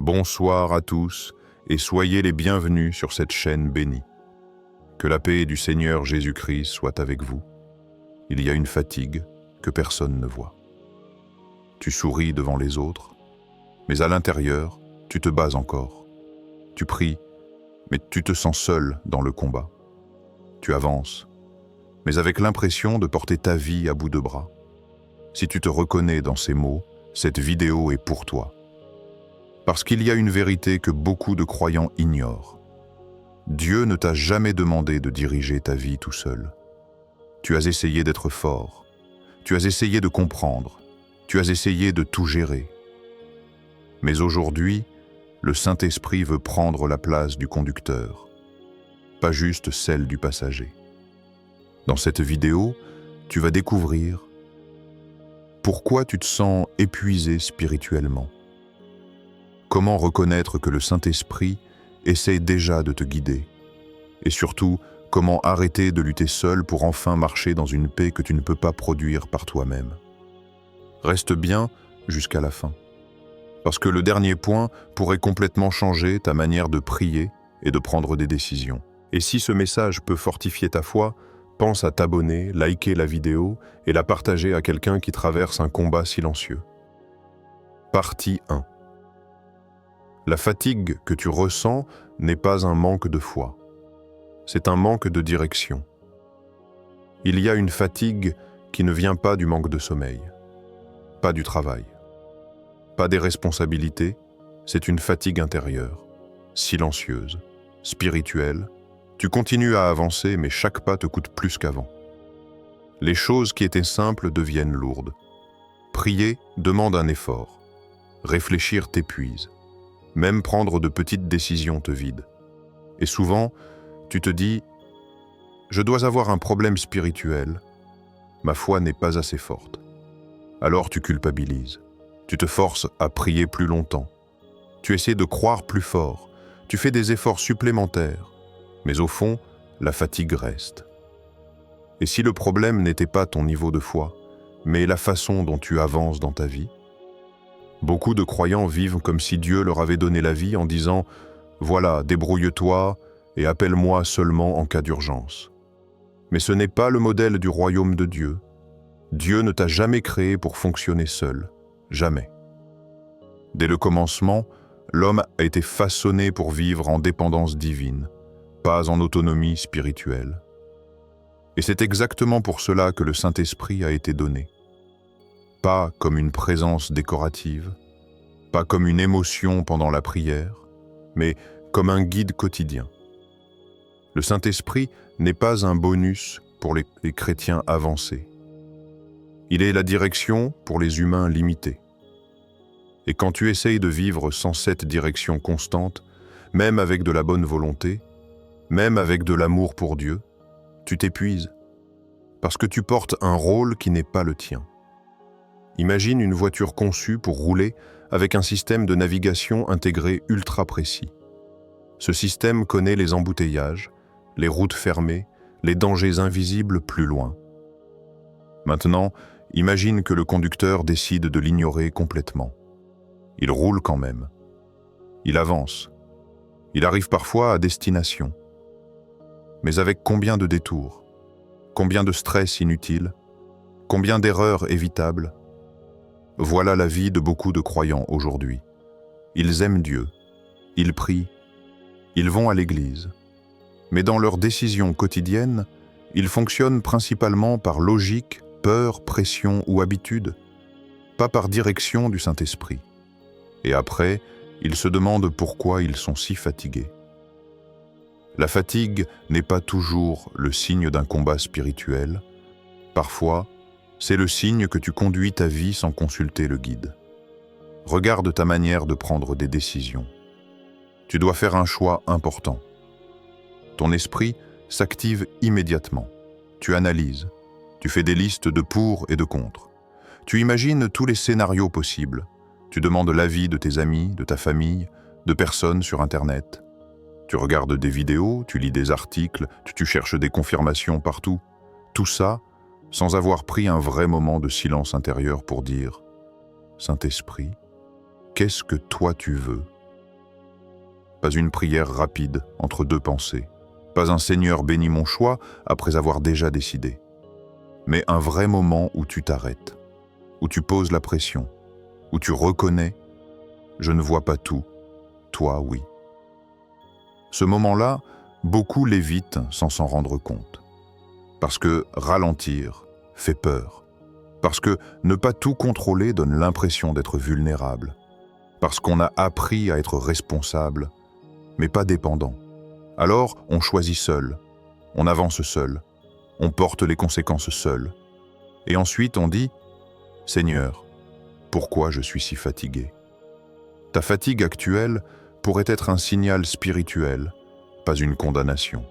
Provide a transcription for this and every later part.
Bonsoir à tous et soyez les bienvenus sur cette chaîne bénie. Que la paix du Seigneur Jésus-Christ soit avec vous. Il y a une fatigue que personne ne voit. Tu souris devant les autres, mais à l'intérieur, tu te bats encore. Tu pries, mais tu te sens seul dans le combat. Tu avances, mais avec l'impression de porter ta vie à bout de bras. Si tu te reconnais dans ces mots, cette vidéo est pour toi. Parce qu'il y a une vérité que beaucoup de croyants ignorent. Dieu ne t'a jamais demandé de diriger ta vie tout seul. Tu as essayé d'être fort, tu as essayé de comprendre, tu as essayé de tout gérer. Mais aujourd'hui, le Saint-Esprit veut prendre la place du conducteur, pas juste celle du passager. Dans cette vidéo, tu vas découvrir pourquoi tu te sens épuisé spirituellement. Comment reconnaître que le Saint-Esprit essaie déjà de te guider? Et surtout, comment arrêter de lutter seul pour enfin marcher dans une paix que tu ne peux pas produire par toi-même? Reste bien jusqu'à la fin. Parce que le dernier point pourrait complètement changer ta manière de prier et de prendre des décisions. Et si ce message peut fortifier ta foi, pense à t'abonner, liker la vidéo et la partager à quelqu'un qui traverse un combat silencieux. Partie 1. La fatigue que tu ressens n'est pas un manque de foi. C'est un manque de direction. Il y a une fatigue qui ne vient pas du manque de sommeil, pas du travail, pas des responsabilités, c'est une fatigue intérieure, silencieuse, spirituelle. Tu continues à avancer, mais chaque pas te coûte plus qu'avant. Les choses qui étaient simples deviennent lourdes. Prier demande un effort. Réfléchir t'épuise. Même prendre de petites décisions te vide. Et souvent, tu te dis « Je dois avoir un problème spirituel. Ma foi n'est pas assez forte. » Alors tu culpabilises. Tu te forces à prier plus longtemps. Tu essaies de croire plus fort. Tu fais des efforts supplémentaires. Mais au fond, la fatigue reste. Et si le problème n'était pas ton niveau de foi, mais la façon dont tu avances dans ta vie? Beaucoup de croyants vivent comme si Dieu leur avait donné la vie en disant « Voilà, débrouille-toi et appelle-moi seulement en cas d'urgence. » Mais ce n'est pas le modèle du royaume de Dieu. Dieu ne t'a jamais créé pour fonctionner seul. Jamais. Dès le commencement, l'homme a été façonné pour vivre en dépendance divine, pas en autonomie spirituelle. Et c'est exactement pour cela que le Saint-Esprit a été donné. Pas comme une présence décorative, pas comme une émotion pendant la prière, mais comme un guide quotidien. Le Saint-Esprit n'est pas un bonus pour les chrétiens avancés. Il est la direction pour les humains limités. Et quand tu essayes de vivre sans cette direction constante, même avec de la bonne volonté, même avec de l'amour pour Dieu, tu t'épuises, parce que tu portes un rôle qui n'est pas le tien. Imagine une voiture conçue pour rouler avec un système de navigation intégré ultra précis. Ce système connaît les embouteillages, les routes fermées, les dangers invisibles plus loin. Maintenant, imagine que le conducteur décide de l'ignorer complètement. Il roule quand même. Il avance. Il arrive parfois à destination. Mais avec combien de détours? Combien de stress inutile? Combien d'erreurs évitables? Voilà la vie de beaucoup de croyants aujourd'hui. Ils aiment Dieu, ils prient, ils vont à l'église. Mais dans leurs décisions quotidiennes, ils fonctionnent principalement par logique, peur, pression ou habitude, pas par direction du Saint-Esprit. Et après, ils se demandent pourquoi ils sont si fatigués. La fatigue n'est pas toujours le signe d'un combat spirituel. Parfois, c'est le signe que tu conduis ta vie sans consulter le guide. Regarde ta manière de prendre des décisions. Tu dois faire un choix important. Ton esprit s'active immédiatement. Tu analyses. Tu fais des listes de pour et de contre. Tu imagines tous les scénarios possibles. Tu demandes l'avis de tes amis, de ta famille, de personnes sur Internet. Tu regardes des vidéos, tu lis des articles, tu cherches des confirmations partout. Tout ça, sans avoir pris un vrai moment de silence intérieur pour dire « Saint-Esprit, qu'est-ce que toi tu veux ? Pas une prière rapide entre deux pensées. Pas un Seigneur bénis mon choix après avoir déjà décidé. Mais un vrai moment où tu t'arrêtes, où tu poses la pression, où tu reconnais « je ne vois pas tout, toi oui ». Ce moment-là, beaucoup l'évitent sans s'en rendre compte. Parce que ralentir fait peur. Parce que ne pas tout contrôler donne l'impression d'être vulnérable. Parce qu'on a appris à être responsable, mais pas dépendant. Alors, on choisit seul, on avance seul, on porte les conséquences seul. Et ensuite, on dit « Seigneur, pourquoi je suis si fatigué ?» Ta fatigue actuelle pourrait être un signal spirituel, pas une condamnation.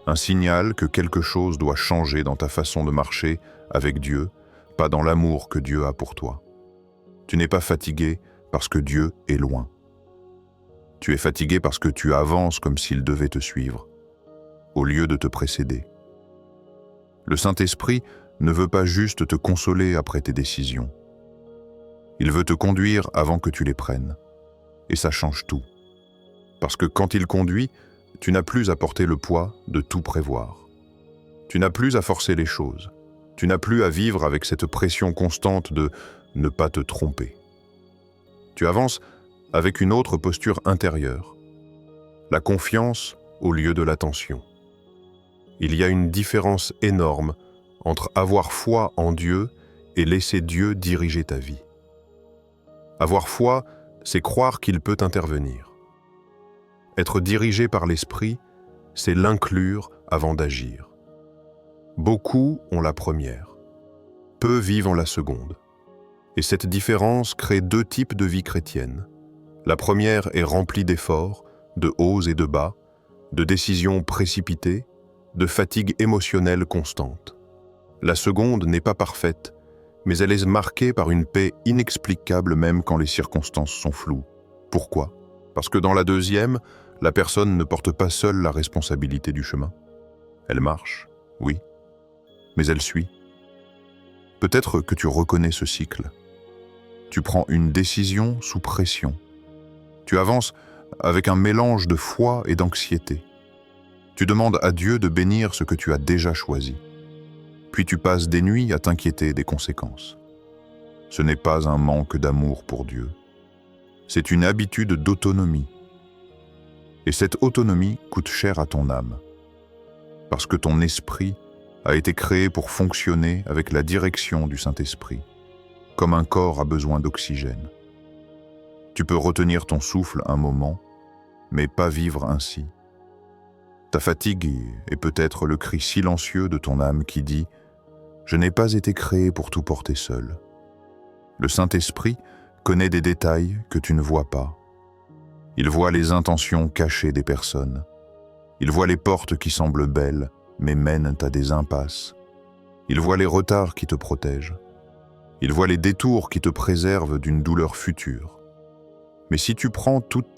Un signal que quelque chose doit changer dans ta façon de marcher avec Dieu, pas dans l'amour que Dieu a pour toi. Tu n'es pas fatigué parce que Dieu est loin. Tu es fatigué parce que tu avances comme s'il devait te suivre, au lieu de te précéder. Le Saint-Esprit ne veut pas juste te consoler après tes décisions. Il veut te conduire avant que tu les prennes. Et ça change tout. Parce que quand il conduit, tu n'as plus à porter le poids de tout prévoir. Tu n'as plus à forcer les choses. Tu n'as plus à vivre avec cette pression constante de ne pas te tromper. Tu avances avec une autre posture intérieure. La confiance au lieu de la tension. Il y a une différence énorme entre avoir foi en Dieu et laisser Dieu diriger ta vie. Avoir foi, c'est croire qu'il peut intervenir. Être dirigé par l'Esprit, c'est l'inclure avant d'agir. Beaucoup ont la première, peu vivent la seconde. Et cette différence crée deux types de vie chrétienne. La première est remplie d'efforts, de hauts et de bas, de décisions précipitées, de fatigue émotionnelle constante. La seconde n'est pas parfaite, mais elle est marquée par une paix inexplicable même quand les circonstances sont floues. Pourquoi ? Parce que dans la deuxième, la personne ne porte pas seule la responsabilité du chemin. Elle marche, oui, mais elle suit. Peut-être que tu reconnais ce cycle. Tu prends une décision sous pression. Tu avances avec un mélange de foi et d'anxiété. Tu demandes à Dieu de bénir ce que tu as déjà choisi. Puis tu passes des nuits à t'inquiéter des conséquences. Ce n'est pas un manque d'amour pour Dieu. C'est une habitude d'autonomie. Et cette autonomie coûte cher à ton âme. Parce que ton esprit a été créé pour fonctionner avec la direction du Saint-Esprit, comme un corps a besoin d'oxygène. Tu peux retenir ton souffle un moment, mais pas vivre ainsi. Ta fatigue est peut-être le cri silencieux de ton âme qui dit « Je n'ai pas été créé pour tout porter seul ». Le Saint-Esprit connaît des détails que tu ne vois pas. Il voit les intentions cachées des personnes. Il voit les portes qui semblent belles, mais mènent à des impasses. Il voit les retards qui te protègent. Il voit les détours qui te préservent d'une douleur future. Mais si tu prends toutes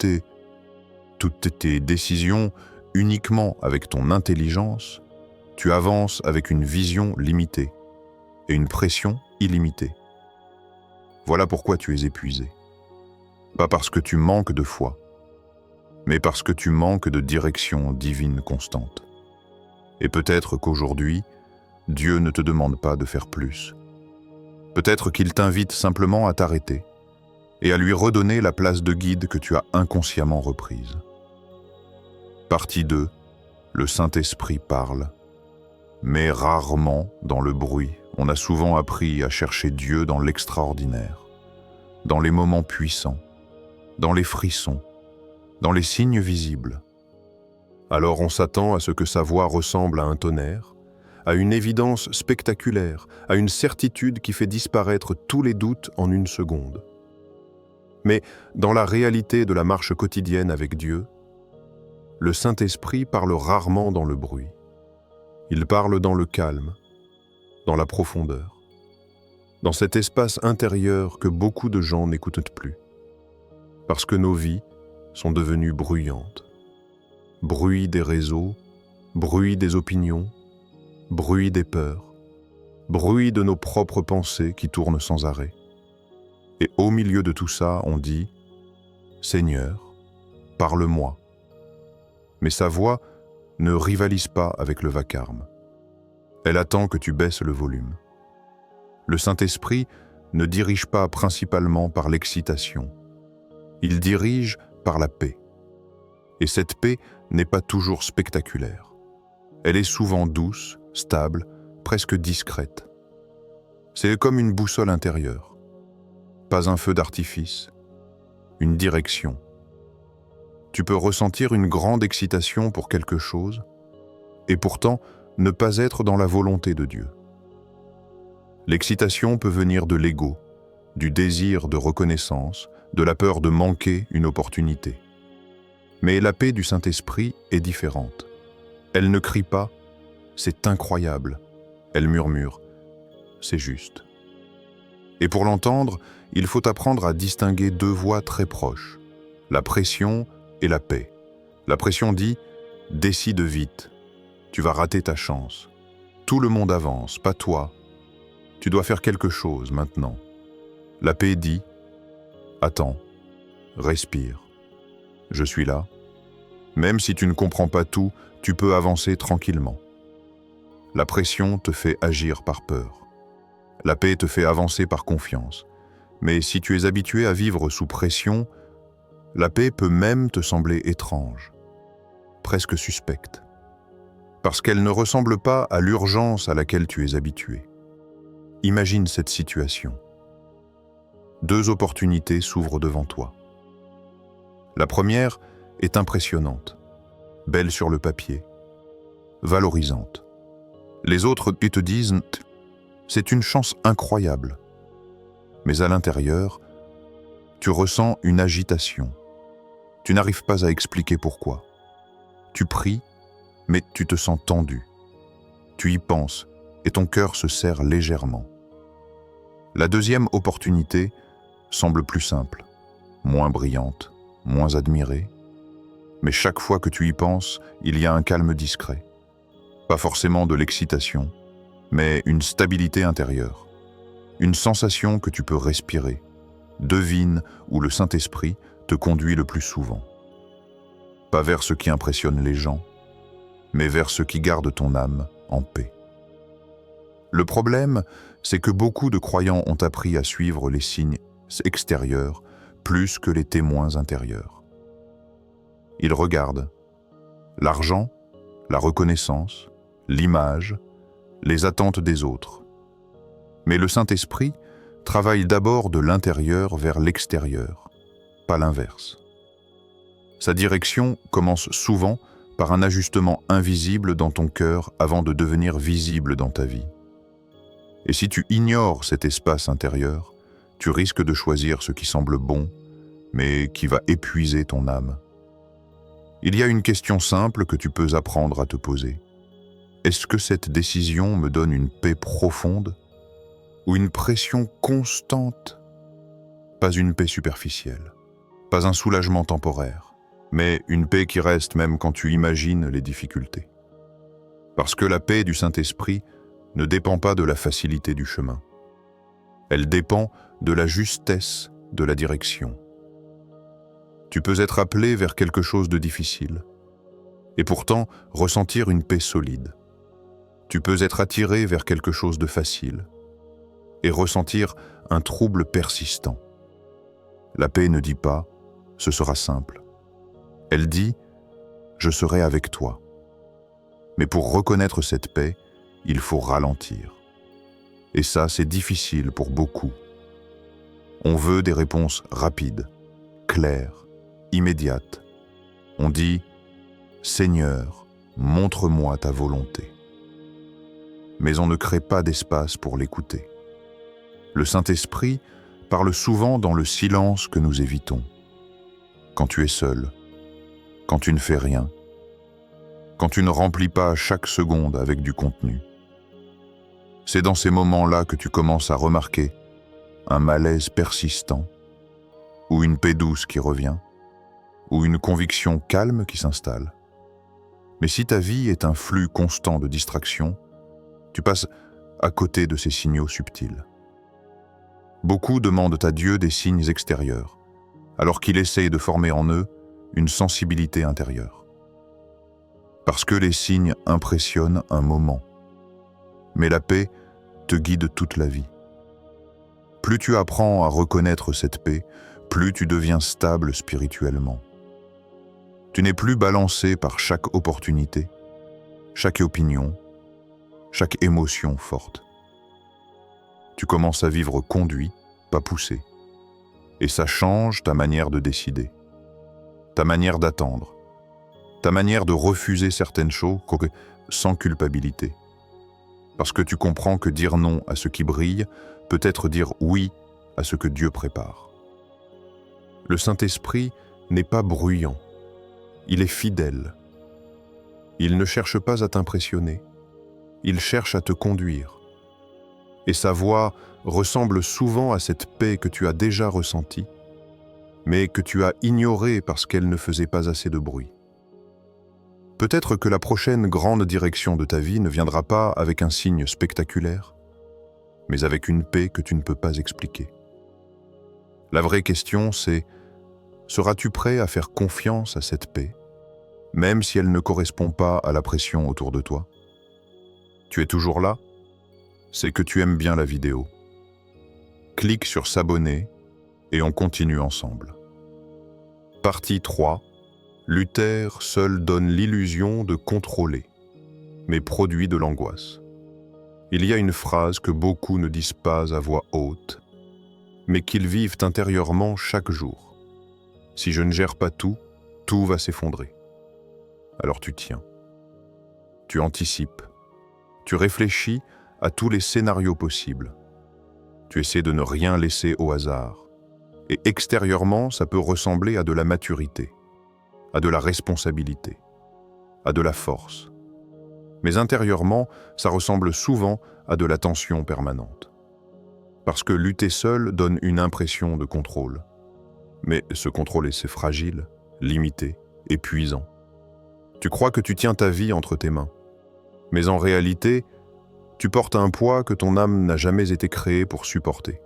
tes décisions uniquement avec ton intelligence, tu avances avec une vision limitée et une pression illimitée. Voilà pourquoi tu es épuisé. Pas parce que tu manques de foi, mais parce que tu manques de direction divine constante. Et peut-être qu'aujourd'hui, Dieu ne te demande pas de faire plus. Peut-être qu'il t'invite simplement à t'arrêter et à lui redonner la place de guide que tu as inconsciemment reprise. Partie 2. Le Saint-Esprit parle, mais rarement dans le bruit. On a souvent appris à chercher Dieu dans l'extraordinaire, dans les moments puissants, dans les frissons, dans les signes visibles. Alors on s'attend à ce que sa voix ressemble à un tonnerre, à une évidence spectaculaire, à une certitude qui fait disparaître tous les doutes en une seconde. Mais dans la réalité de la marche quotidienne avec Dieu, le Saint-Esprit parle rarement dans le bruit. Il parle dans le calme, dans la profondeur, dans cet espace intérieur que beaucoup de gens n'écoutent plus. Parce que nos vies sont devenues bruyantes. Bruit des réseaux, bruit des opinions, bruit des peurs, bruit de nos propres pensées qui tournent sans arrêt. Et au milieu de tout ça, on dit « Seigneur, parle-moi ». Mais sa voix ne rivalise pas avec le vacarme. Elle attend que tu baisses le volume. Le Saint-Esprit ne dirige pas principalement par l'excitation. Il dirige par la paix. Et cette paix n'est pas toujours spectaculaire. Elle est souvent douce, stable, presque discrète. C'est comme une boussole intérieure. Pas un feu d'artifice, une direction. Tu peux ressentir une grande excitation pour quelque chose et pourtant ne pas être dans la volonté de Dieu. L'excitation peut venir de l'ego, du désir de reconnaissance, de la peur de manquer une opportunité. Mais la paix du Saint-Esprit est différente. Elle ne crie pas « c'est incroyable », elle murmure « c'est juste ». Et pour l'entendre, il faut apprendre à distinguer deux voix très proches, la pression et la paix. La pression dit « décide vite, tu vas rater ta chance. Tout le monde avance, pas toi. Tu dois faire quelque chose maintenant. » La paix dit « attends, respire, je suis là. Même si tu ne comprends pas tout, tu peux avancer tranquillement. » La pression te fait agir par peur. La paix te fait avancer par confiance. Mais si tu es habitué à vivre sous pression, la paix peut même te sembler étrange, presque suspecte, parce qu'elle ne ressemble pas à l'urgence à laquelle tu es habitué. Imagine cette situation. Deux opportunités s'ouvrent devant toi. La première est impressionnante, belle sur le papier, valorisante. Les autres te disent « c'est une chance incroyable ». Mais à l'intérieur, tu ressens une agitation. Tu n'arrives pas à expliquer pourquoi. Tu pries, mais tu te sens tendu. Tu y penses et ton cœur se serre légèrement. La deuxième opportunité semble plus simple, moins brillante, moins admirée. Mais chaque fois que tu y penses, il y a un calme discret. Pas forcément de l'excitation, mais une stabilité intérieure. Une sensation que tu peux respirer. Devine où le Saint-Esprit te conduit le plus souvent. Pas vers ce qui impressionne les gens, mais vers ce qui garde ton âme en paix. Le problème, c'est que beaucoup de croyants ont appris à suivre les signes extérieurs plus que les témoins intérieurs. Ils regardent l'argent, la reconnaissance, l'image, les attentes des autres. Mais le Saint-Esprit travaille d'abord de l'intérieur vers l'extérieur, pas l'inverse. Sa direction commence souvent par un ajustement invisible dans ton cœur avant de devenir visible dans ta vie. Et si tu ignores cet espace intérieur, tu risques de choisir ce qui semble bon, mais qui va épuiser ton âme. Il y a une question simple que tu peux apprendre à te poser. Est-ce que cette décision me donne une paix profonde ou une pression constante? Pas une paix superficielle, pas un soulagement temporaire, mais une paix qui reste même quand tu imagines les difficultés. Parce que la paix du Saint-Esprit ne dépend pas de la facilité du chemin. Elle dépend de la justesse de la direction. Tu peux être appelé vers quelque chose de difficile, et pourtant ressentir une paix solide. Tu peux être attiré vers quelque chose de facile, et ressentir un trouble persistant. La paix ne dit pas « ce sera simple ». Elle dit « je serai avec toi ». Mais pour reconnaître cette paix, il faut ralentir. Et ça, c'est difficile pour beaucoup. On veut des réponses rapides, claires, immédiates. On dit « Seigneur, montre-moi ta volonté ». Mais on ne crée pas d'espace pour l'écouter. Le Saint-Esprit parle souvent dans le silence que nous évitons. Quand tu es seul, quand tu ne fais rien, quand tu ne remplis pas chaque seconde avec du contenu. C'est dans ces moments-là que tu commences à remarquer un malaise persistant, ou une paix douce qui revient, ou une conviction calme qui s'installe. Mais si ta vie est un flux constant de distractions, tu passes à côté de ces signaux subtils. Beaucoup demandent à Dieu des signes extérieurs, alors qu'il essaye de former en eux une sensibilité intérieure. Parce que les signes impressionnent un moment. Mais la paix te guide toute la vie. Plus tu apprends à reconnaître cette paix, plus tu deviens stable spirituellement. Tu n'es plus balancé par chaque opportunité, chaque opinion, chaque émotion forte. Tu commences à vivre conduit, pas poussé. Et ça change ta manière de décider, ta manière d'attendre, ta manière de refuser certaines choses sans culpabilité. Parce que tu comprends que dire non à ce qui brille peut être dire oui à ce que Dieu prépare. Le Saint-Esprit n'est pas bruyant, il est fidèle. Il ne cherche pas à t'impressionner, il cherche à te conduire. Et sa voix ressemble souvent à cette paix que tu as déjà ressentie, mais que tu as ignorée parce qu'elle ne faisait pas assez de bruit. Peut-être que la prochaine grande direction de ta vie ne viendra pas avec un signe spectaculaire, mais avec une paix que tu ne peux pas expliquer. La vraie question, c'est: seras-tu prêt à faire confiance à cette paix, même si elle ne correspond pas à la pression autour de toi? Tu es toujours là? C'est que tu aimes bien la vidéo. Clique sur s'abonner et on continue ensemble. Partie 3. Luther seul donne l'illusion de contrôler, mais produit de l'angoisse. Il y a une phrase que beaucoup ne disent pas à voix haute, mais qu'ils vivent intérieurement chaque jour. Si je ne gère pas tout, tout va s'effondrer. Alors tu tiens. Tu anticipes. Tu réfléchis à tous les scénarios possibles. Tu essaies de ne rien laisser au hasard. Et extérieurement, ça peut ressembler à de la maturité, à de la responsabilité, à de la force. Mais intérieurement, ça ressemble souvent à de la tension permanente. Parce que lutter seul donne une impression de contrôle. Mais ce contrôle est fragile, limité, épuisant. Tu crois que tu tiens ta vie entre tes mains. Mais en réalité, tu portes un poids que ton âme n'a jamais été créée pour supporter.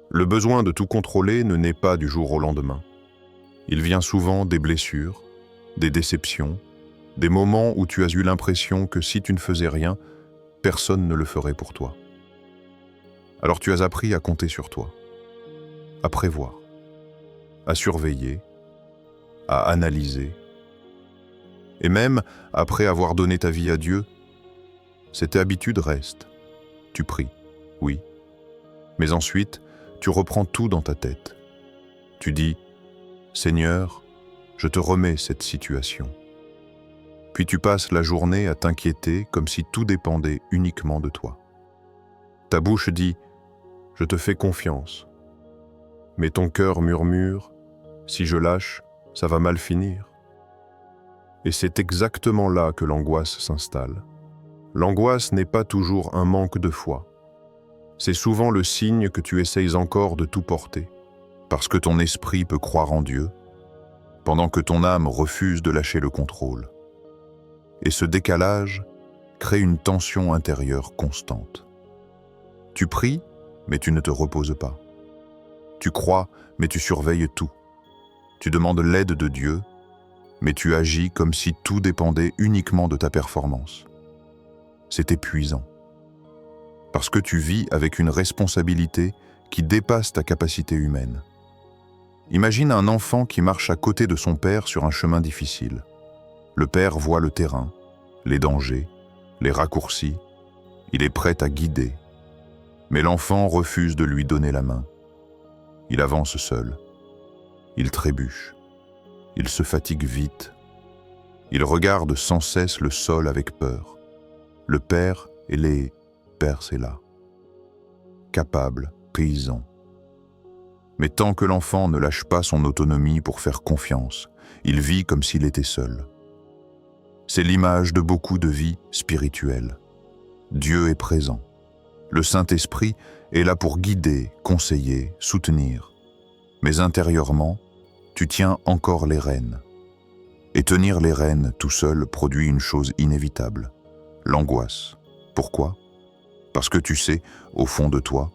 Le besoin de tout contrôler ne naît pas du jour au lendemain. Il vient souvent des blessures, des déceptions, des moments où tu as eu l'impression que si tu ne faisais rien, personne ne le ferait pour toi. Alors tu as appris à compter sur toi, à prévoir, à surveiller, à analyser. Et même après avoir donné ta vie à Dieu, cette habitude reste. Tu pries, oui. Mais ensuite, tu reprends tout dans ta tête. Tu dis: Seigneur, je te remets cette situation. Puis tu passes la journée à t'inquiéter comme si tout dépendait uniquement de toi. Ta bouche dit: je te fais confiance. Mais ton cœur murmure: si je lâche, ça va mal finir. Et c'est exactement là que l'angoisse s'installe. L'angoisse n'est pas toujours un manque de foi. C'est souvent le signe que tu essayes encore de tout porter, parce que ton esprit peut croire en Dieu, pendant que ton âme refuse de lâcher le contrôle. Et ce décalage crée une tension intérieure constante. Tu pries, mais tu ne te reposes pas. Tu crois, mais tu surveilles tout. Tu demandes l'aide de Dieu, mais tu agis comme si tout dépendait uniquement de ta performance. C'est épuisant. Parce que tu vis avec une responsabilité qui dépasse ta capacité humaine. Imagine un enfant qui marche à côté de son père sur un chemin difficile. Le père voit le terrain, les dangers, les raccourcis. Il est prêt à guider. Mais l'enfant refuse de lui donner la main. Il avance seul. Il trébuche. Il se fatigue vite. Il regarde sans cesse le sol avec peur. Le père et les pères, c'est là. Capable, paysan. Mais tant que l'enfant ne lâche pas son autonomie pour faire confiance, il vit comme s'il était seul. C'est l'image de beaucoup de vies spirituelles. Dieu est présent. Le Saint-Esprit est là pour guider, conseiller, soutenir. Mais intérieurement, tu tiens encore les rênes. Et tenir les rênes tout seul produit une chose inévitable, l'angoisse. Pourquoi? Parce que tu sais, au fond de toi,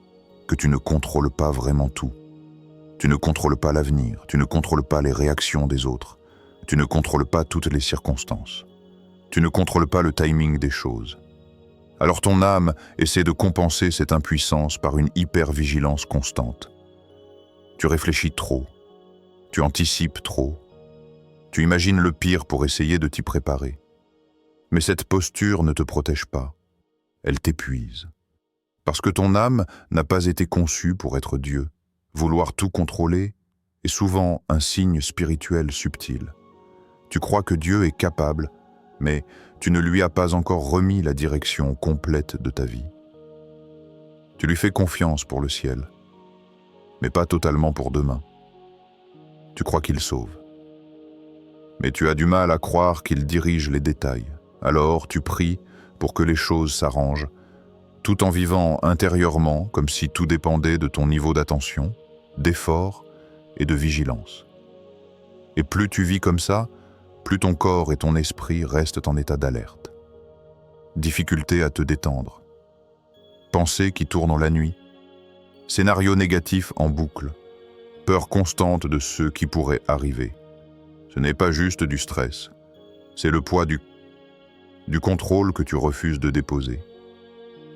que tu ne contrôles pas vraiment tout. Tu ne contrôles pas l'avenir, tu ne contrôles pas les réactions des autres, tu ne contrôles pas toutes les circonstances. Tu ne contrôles pas le timing des choses. Alors ton âme essaie de compenser cette impuissance par une hypervigilance constante. Tu réfléchis trop, tu anticipes trop, tu imagines le pire pour essayer de t'y préparer. Mais cette posture ne te protège pas, elle t'épuise. Parce que ton âme n'a pas été conçue pour être Dieu. Vouloir tout contrôler est souvent un signe spirituel subtil. Tu crois que Dieu est capable, mais tu ne lui as pas encore remis la direction complète de ta vie. Tu lui fais confiance pour le ciel, mais pas totalement pour demain. Tu crois qu'il sauve. Mais tu as du mal à croire qu'il dirige les détails. Alors tu pries pour que les choses s'arrangent, tout en vivant intérieurement comme si tout dépendait de ton niveau d'attention, d'effort et de vigilance. Et plus tu vis comme ça, plus ton corps et ton esprit restent en état d'alerte. Difficulté à te détendre. Pensées qui tournent la nuit. Scénario négatif en boucle. Peur constante de ce qui pourrait arriver. Ce n'est pas juste du stress. C'est le poids du contrôle que tu refuses de déposer.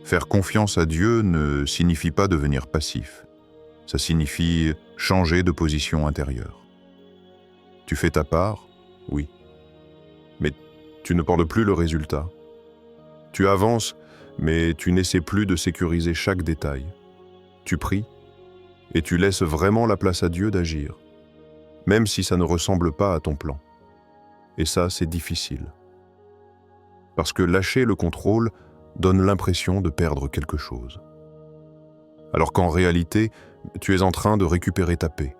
Faire confiance à Dieu ne signifie pas devenir passif. Ça signifie changer de position intérieure. Tu fais ta part, oui. Mais tu ne portes plus le résultat. Tu avances, mais tu n'essaies plus de sécuriser chaque détail. Tu pries, et tu laisses vraiment la place à Dieu d'agir, même si ça ne ressemble pas à ton plan. Et ça, c'est difficile. Parce que lâcher le contrôle donne l'impression de perdre quelque chose. Alors qu'en réalité, tu es en train de récupérer ta paix.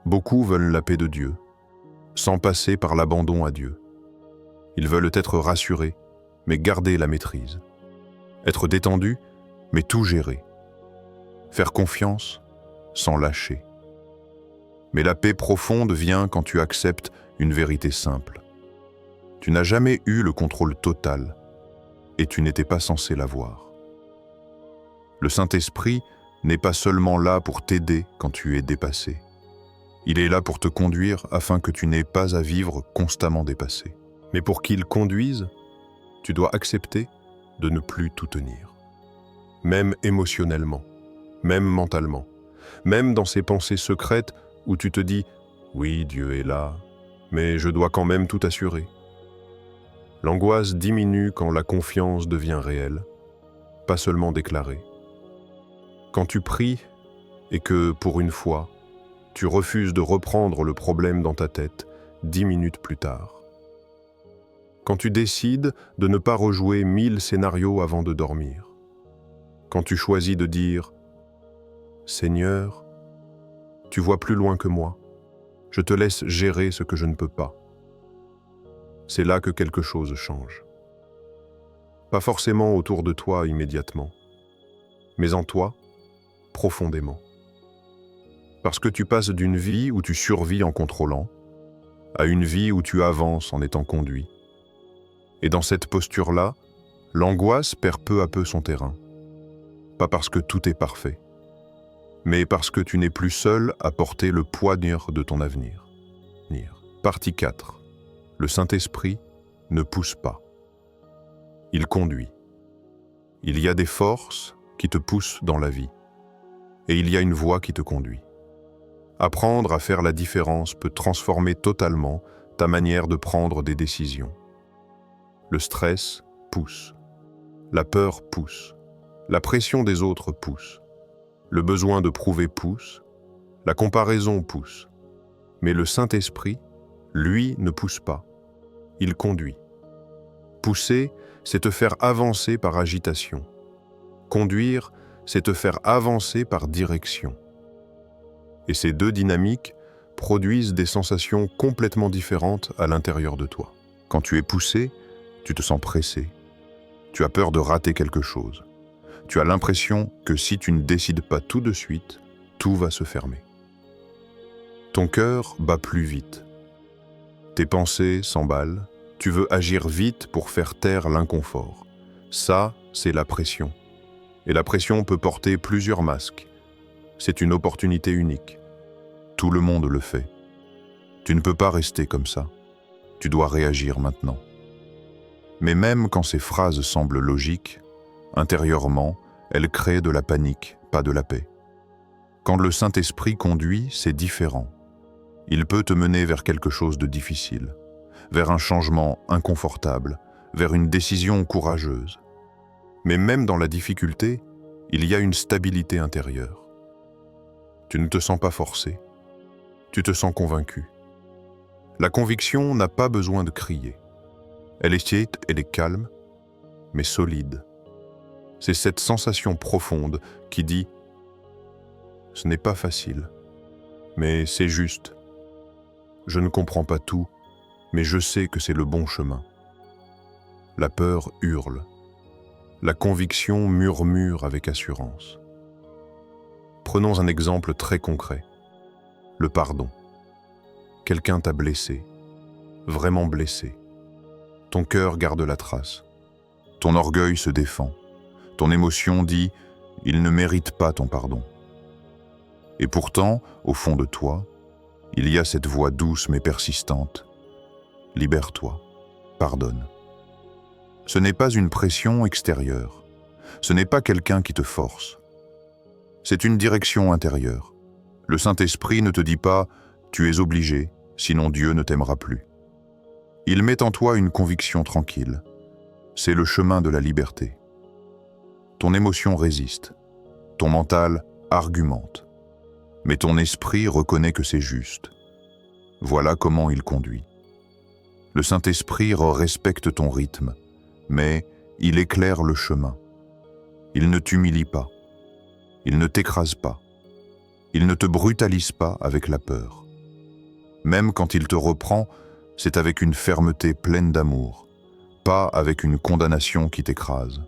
Beaucoup veulent la paix de Dieu, sans passer par l'abandon à Dieu. Ils veulent être rassurés, mais garder la maîtrise. Être détendus, mais tout gérer. Faire confiance, sans lâcher. Mais la paix profonde vient quand tu acceptes une vérité simple. Tu n'as jamais eu le contrôle total, et tu n'étais pas censé l'avoir. Le Saint-Esprit n'est pas seulement là pour t'aider quand tu es dépassé. Il est là pour te conduire afin que tu n'aies pas à vivre constamment dépassé. Mais pour qu'il conduise, tu dois accepter de ne plus tout tenir. Même émotionnellement, même mentalement, même dans ces pensées secrètes où tu te dis « Oui, Dieu est là, mais je dois quand même tout assurer ». L'angoisse diminue quand la confiance devient réelle, pas seulement déclarée. Quand tu pries et que, pour une fois, tu refuses de reprendre le problème dans ta tête 10 minutes plus tard. Quand tu décides de ne pas rejouer 1000 scénarios avant de dormir. Quand tu choisis de dire « Seigneur, tu vois plus loin que moi, je te laisse gérer ce que je ne peux pas ». C'est là que quelque chose change. Pas forcément autour de toi immédiatement, mais en toi, profondément. Parce que tu passes d'une vie où tu survis en contrôlant, à une vie où tu avances en étant conduit. Et dans cette posture-là, l'angoisse perd peu à peu son terrain. Pas parce que tout est parfait, mais parce que tu n'es plus seul à porter le poids de ton avenir. Partie 4. Le Saint-Esprit ne pousse pas. Il conduit. Il y a des forces qui te poussent dans la vie. Et il y a une voie qui te conduit. Apprendre à faire la différence peut transformer totalement ta manière de prendre des décisions. Le stress pousse. La peur pousse. La pression des autres pousse. Le besoin de prouver pousse. La comparaison pousse. Mais le Saint-Esprit, lui, ne pousse pas. Il conduit. Pousser, c'est te faire avancer par agitation. Conduire, c'est te faire avancer par direction. Et ces deux dynamiques produisent des sensations complètement différentes à l'intérieur de toi. Quand tu es poussé, tu te sens pressé. Tu as peur de rater quelque chose. Tu as l'impression que si tu ne décides pas tout de suite, tout va se fermer. Ton cœur bat plus vite. Tes pensées s'emballent. Tu veux agir vite pour faire taire l'inconfort. Ça, c'est la pression. Et la pression peut porter plusieurs masques. C'est une opportunité unique. Tout le monde le fait. Tu ne peux pas rester comme ça. Tu dois réagir maintenant. Mais même quand ces phrases semblent logiques, intérieurement, elles créent de la panique, pas de la paix. Quand le Saint-Esprit conduit, c'est différent. Il peut te mener vers quelque chose de difficile, vers un changement inconfortable, vers une décision courageuse. Mais même dans la difficulté, il y a une stabilité intérieure. Tu ne te sens pas forcé, tu te sens convaincu. La conviction n'a pas besoin de crier. Elle est tiède, elle est calme, mais solide. C'est cette sensation profonde qui dit « Ce n'est pas facile, mais c'est juste. Je ne comprends pas tout, mais je sais que c'est le bon chemin. » La peur hurle. La conviction murmure avec assurance. Prenons un exemple très concret. Le pardon. Quelqu'un t'a blessé, vraiment blessé. Ton cœur garde la trace. Ton orgueil se défend. Ton émotion dit « Il ne mérite pas ton pardon ». Et pourtant, au fond de toi, il y a cette voix douce mais persistante. Libère-toi, pardonne. Ce n'est pas une pression extérieure. Ce n'est pas quelqu'un qui te force. C'est une direction intérieure. Le Saint-Esprit ne te dit pas « Tu es obligé, sinon Dieu ne t'aimera plus ». Il met en toi une conviction tranquille. C'est le chemin de la liberté. Ton émotion résiste. Ton mental argumente. Mais ton esprit reconnaît que c'est juste. Voilà comment il conduit. Le Saint-Esprit respecte ton rythme, mais il éclaire le chemin. Il ne t'humilie pas. Il ne t'écrase pas. Il ne te brutalise pas avec la peur. Même quand il te reprend, c'est avec une fermeté pleine d'amour, pas avec une condamnation qui t'écrase.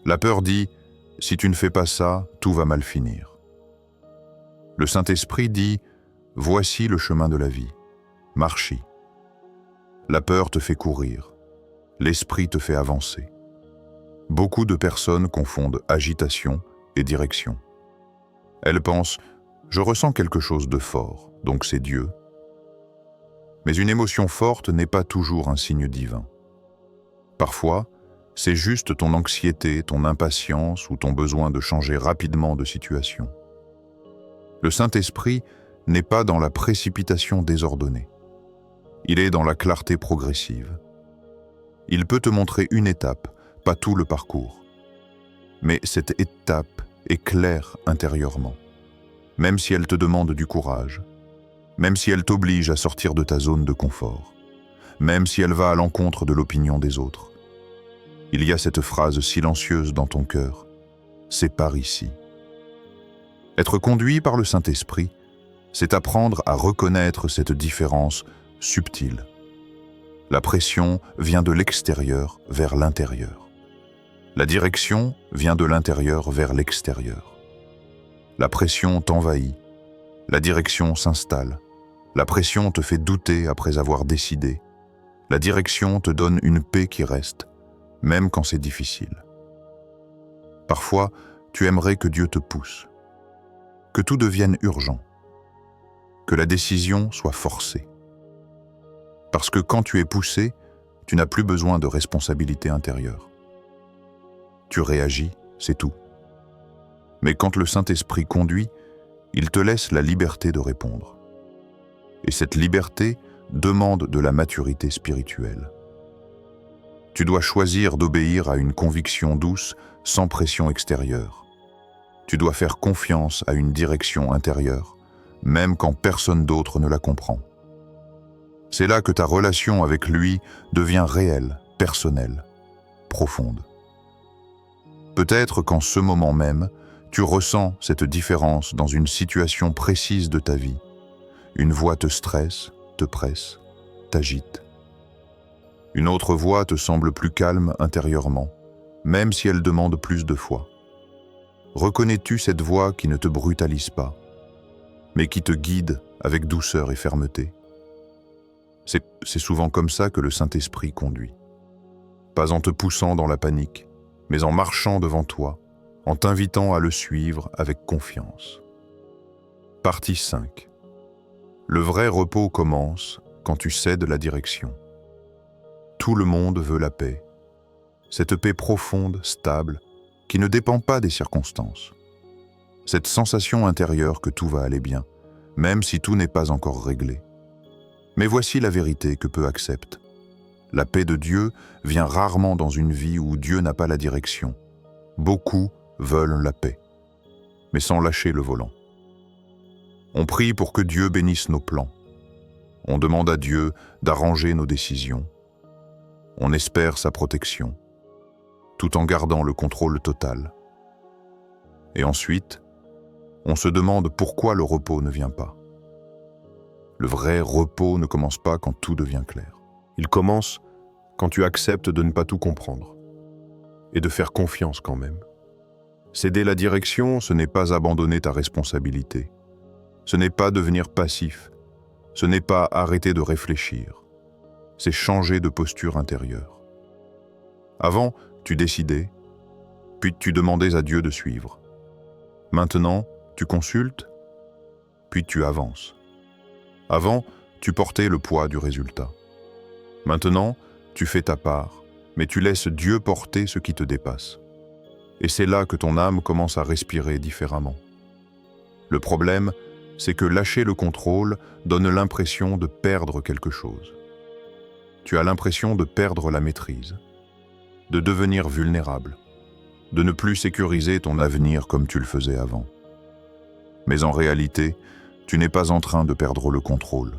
La peur dit « Si tu ne fais pas ça, tout va mal finir ». Le Saint-Esprit dit « Voici le chemin de la vie, marche-y ». La peur te fait courir, l'esprit te fait avancer. Beaucoup de personnes confondent agitation et direction. Elles pensent « Je ressens quelque chose de fort, donc c'est Dieu ». Mais une émotion forte n'est pas toujours un signe divin. Parfois, c'est juste ton anxiété, ton impatience ou ton besoin de changer rapidement de situation. Le Saint-Esprit n'est pas dans la précipitation désordonnée. Il est dans la clarté progressive. Il peut te montrer une étape, pas tout le parcours. Mais cette étape est claire intérieurement, même si elle te demande du courage, même si elle t'oblige à sortir de ta zone de confort, même si elle va à l'encontre de l'opinion des autres. Il y a cette phrase silencieuse dans ton cœur, « C'est par ici ». Être conduit par le Saint-Esprit, c'est apprendre à reconnaître cette différence subtile. La pression vient de l'extérieur vers l'intérieur. La direction vient de l'intérieur vers l'extérieur. La pression t'envahit, la direction s'installe. La pression te fait douter après avoir décidé. La direction te donne une paix qui reste, même quand c'est difficile. Parfois, tu aimerais que Dieu te pousse, que tout devienne urgent, que la décision soit forcée. Parce que quand tu es poussé, tu n'as plus besoin de responsabilité intérieure. Tu réagis, c'est tout. Mais quand le Saint-Esprit conduit, il te laisse la liberté de répondre. Et cette liberté demande de la maturité spirituelle. Tu dois choisir d'obéir à une conviction douce sans pression extérieure. Tu dois faire confiance à une direction intérieure, même quand personne d'autre ne la comprend. C'est là que ta relation avec lui devient réelle, personnelle, profonde. Peut-être qu'en ce moment même, tu ressens cette différence dans une situation précise de ta vie. Une voix te stresse, te presse, t'agite. Une autre voix te semble plus calme intérieurement, même si elle demande plus de foi. Reconnais-tu cette voix qui ne te brutalise pas, mais qui te guide avec douceur et fermeté? C'est souvent comme ça que le Saint-Esprit conduit. Pas en te poussant dans la panique, mais en marchant devant toi, en t'invitant à le suivre avec confiance. Partie 5. Le vrai repos commence quand tu cèdes la direction. tout le monde veut la paix. Cette paix profonde, stable, qui ne dépend pas des circonstances. Cette sensation intérieure que tout va aller bien, même si tout n'est pas encore réglé. Mais voici la vérité que peu acceptent. La paix de Dieu vient rarement dans une vie où Dieu n'a pas la direction. Beaucoup veulent la paix, mais sans lâcher le volant. On prie pour que Dieu bénisse nos plans. On demande à Dieu d'arranger nos décisions. On espère sa protection, tout en gardant le contrôle total. Et ensuite, on se demande pourquoi le repos ne vient pas. Le vrai repos ne commence pas quand tout devient clair. Il commence quand tu acceptes de ne pas tout comprendre et de faire confiance quand même. Céder la direction, ce n'est pas abandonner ta responsabilité. Ce n'est pas devenir passif. Ce n'est pas arrêter de réfléchir. C'est changer de posture intérieure. Avant, tu décidais, puis tu demandais à Dieu de suivre. Maintenant, tu consultes, puis tu avances. Avant, tu portais le poids du résultat. Maintenant, tu fais ta part, mais tu laisses Dieu porter ce qui te dépasse. Et c'est là que ton âme commence à respirer différemment. Le problème, c'est que lâcher le contrôle donne l'impression de perdre quelque chose. Tu as l'impression de perdre la maîtrise, de devenir vulnérable, de ne plus sécuriser ton avenir comme tu le faisais avant. Mais en réalité, tu n'es pas en train de perdre le contrôle.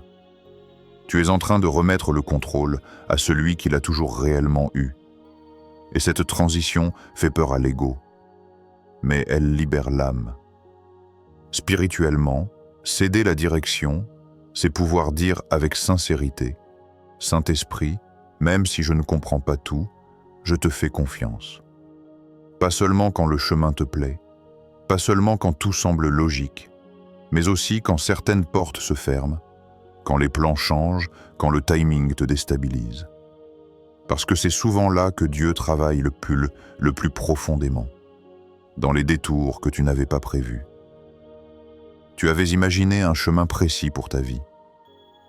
Tu es en train de remettre le contrôle à celui qui l'a toujours réellement eu. Et cette transition fait peur à l'ego, mais elle libère l'âme. Spirituellement, céder la direction, c'est pouvoir dire avec sincérité, « Saint-Esprit, même si je ne comprends pas tout, je te fais confiance. » Pas seulement quand le chemin te plaît, pas seulement quand tout semble logique, mais aussi quand certaines portes se ferment, quand les plans changent, quand le timing te déstabilise. Parce que c'est souvent là que Dieu travaille le plus profondément, dans les détours que tu n'avais pas prévus. Tu avais imaginé un chemin précis pour ta vie,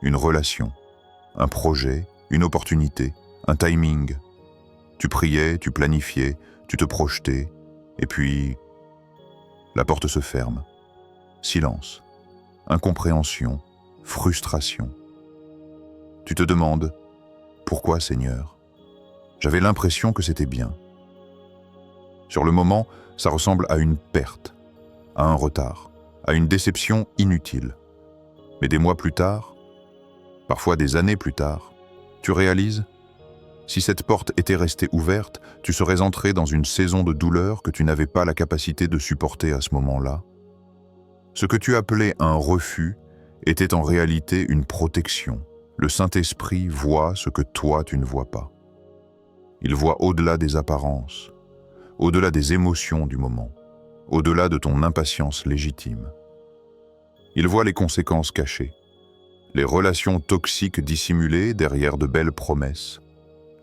une relation, un projet, une opportunité, un timing. Tu priais, tu planifiais, tu te projetais, et puis la porte se ferme. Silence, incompréhension, frustration. Tu te demandes, pourquoi Seigneur ? J'avais l'impression que c'était bien. Sur le moment, ça ressemble à une perte, à un retard, à une déception inutile. Mais des mois plus tard, parfois des années plus tard, tu réalises, si cette porte était restée ouverte, tu serais entré dans une saison de douleur que tu n'avais pas la capacité de supporter à ce moment-là. Ce que tu appelais un refus était en réalité une protection. Le Saint-Esprit voit ce que toi tu ne vois pas. Il voit au-delà des apparences, au-delà des émotions du moment, au-delà de ton impatience légitime. Il voit les conséquences cachées, les relations toxiques dissimulées derrière de belles promesses,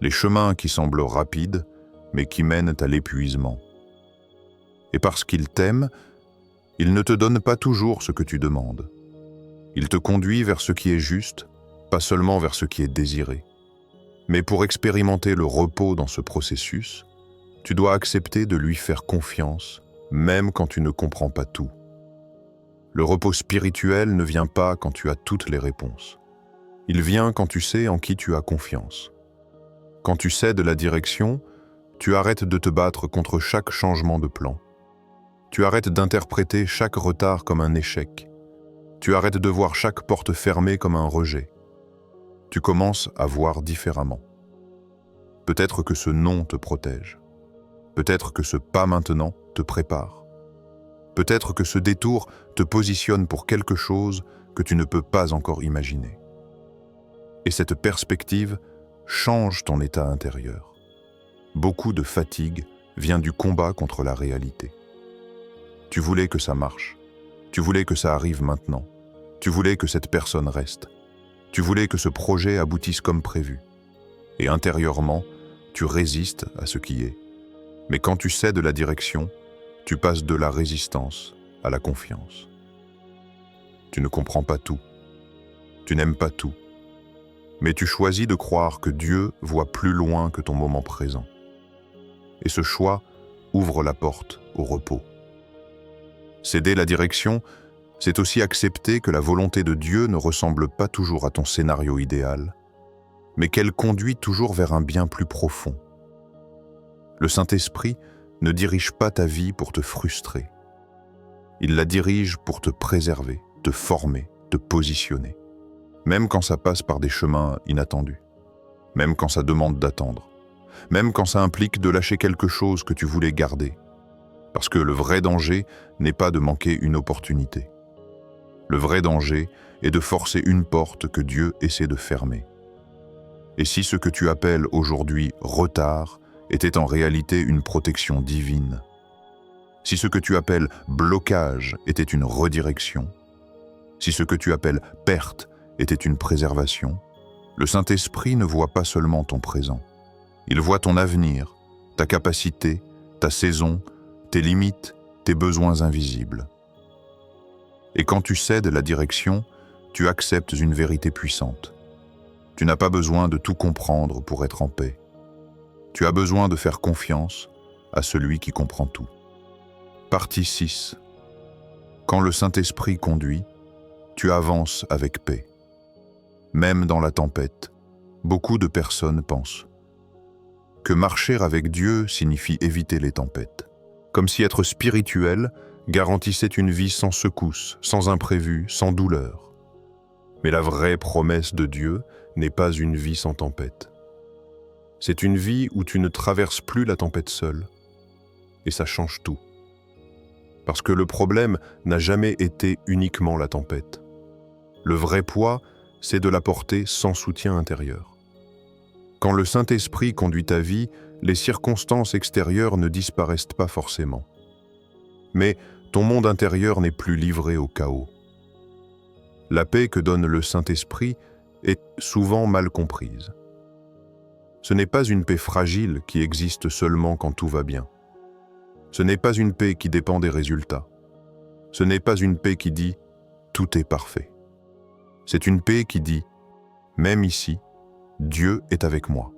les chemins qui semblent rapides, mais qui mènent à l'épuisement. Et parce qu'il t'aime, il ne te donne pas toujours ce que tu demandes. Il te conduit vers ce qui est juste, pas seulement vers ce qui est désiré. Mais pour expérimenter le repos dans ce processus, tu dois accepter de lui faire confiance, même quand tu ne comprends pas tout. Le repos spirituel ne vient pas quand tu as toutes les réponses. Il vient quand tu sais en qui tu as confiance. Quand tu cèdes la direction, tu arrêtes de te battre contre chaque changement de plan. Tu arrêtes d'interpréter chaque retard comme un échec. Tu arrêtes de voir chaque porte fermée comme un rejet. Tu commences à voir différemment. Peut-être que ce non te protège. Peut-être que ce pas maintenant te prépare. Peut-être que ce détour te positionne pour quelque chose que tu ne peux pas encore imaginer. Et cette perspective change ton état intérieur. Beaucoup de fatigue vient du combat contre la réalité. Tu voulais que ça marche. Tu voulais que ça arrive maintenant. Tu voulais que cette personne reste. Tu voulais que ce projet aboutisse comme prévu. Et intérieurement, tu résistes à ce qui est. Mais quand tu cèdes la direction, tu passes de la résistance à la confiance. Tu ne comprends pas tout. Tu n'aimes pas tout. Mais tu choisis de croire que Dieu voit plus loin que ton moment présent. Et ce choix ouvre la porte au repos. Céder la direction, c'est aussi accepter que la volonté de Dieu ne ressemble pas toujours à ton scénario idéal, mais qu'elle conduit toujours vers un bien plus profond. Le Saint-Esprit ne dirige pas ta vie pour te frustrer. Il la dirige pour te préserver, te former, te positionner. Même quand ça passe par des chemins inattendus. Même quand ça demande d'attendre. Même quand ça implique de lâcher quelque chose que tu voulais garder. Parce que le vrai danger n'est pas de manquer une opportunité. Le vrai danger est de forcer une porte que Dieu essaie de fermer. Et si ce que tu appelles aujourd'hui retard était en réalité une protection divine, si ce que tu appelles blocage était une redirection, si ce que tu appelles perte était une préservation, le Saint-Esprit ne voit pas seulement ton présent. Il voit ton avenir, ta capacité, ta saison, tes limites, tes besoins invisibles. Et quand tu cèdes la direction, tu acceptes une vérité puissante. Tu n'as pas besoin de tout comprendre pour être en paix. Tu as besoin de faire confiance à celui qui comprend tout. Partie 6. Quand le Saint-Esprit conduit, tu avances avec paix. Même dans la tempête, beaucoup de personnes pensent que marcher avec Dieu signifie éviter les tempêtes, comme si être spirituel garantissait une vie sans secousses, sans imprévus, sans douleur. Mais la vraie promesse de Dieu n'est pas une vie sans tempête. C'est une vie où tu ne traverses plus la tempête seule. Et ça change tout. Parce que le problème n'a jamais été uniquement la tempête. Le vrai poids, c'est de la porter sans soutien intérieur. Quand le Saint-Esprit conduit ta vie, les circonstances extérieures ne disparaissent pas forcément. Mais ton monde intérieur n'est plus livré au chaos. La paix que donne le Saint-Esprit est souvent mal comprise. Ce n'est pas une paix fragile qui existe seulement quand tout va bien. Ce n'est pas une paix qui dépend des résultats. Ce n'est pas une paix qui dit « tout est parfait ». C'est une paix qui dit « même ici, Dieu est avec moi ».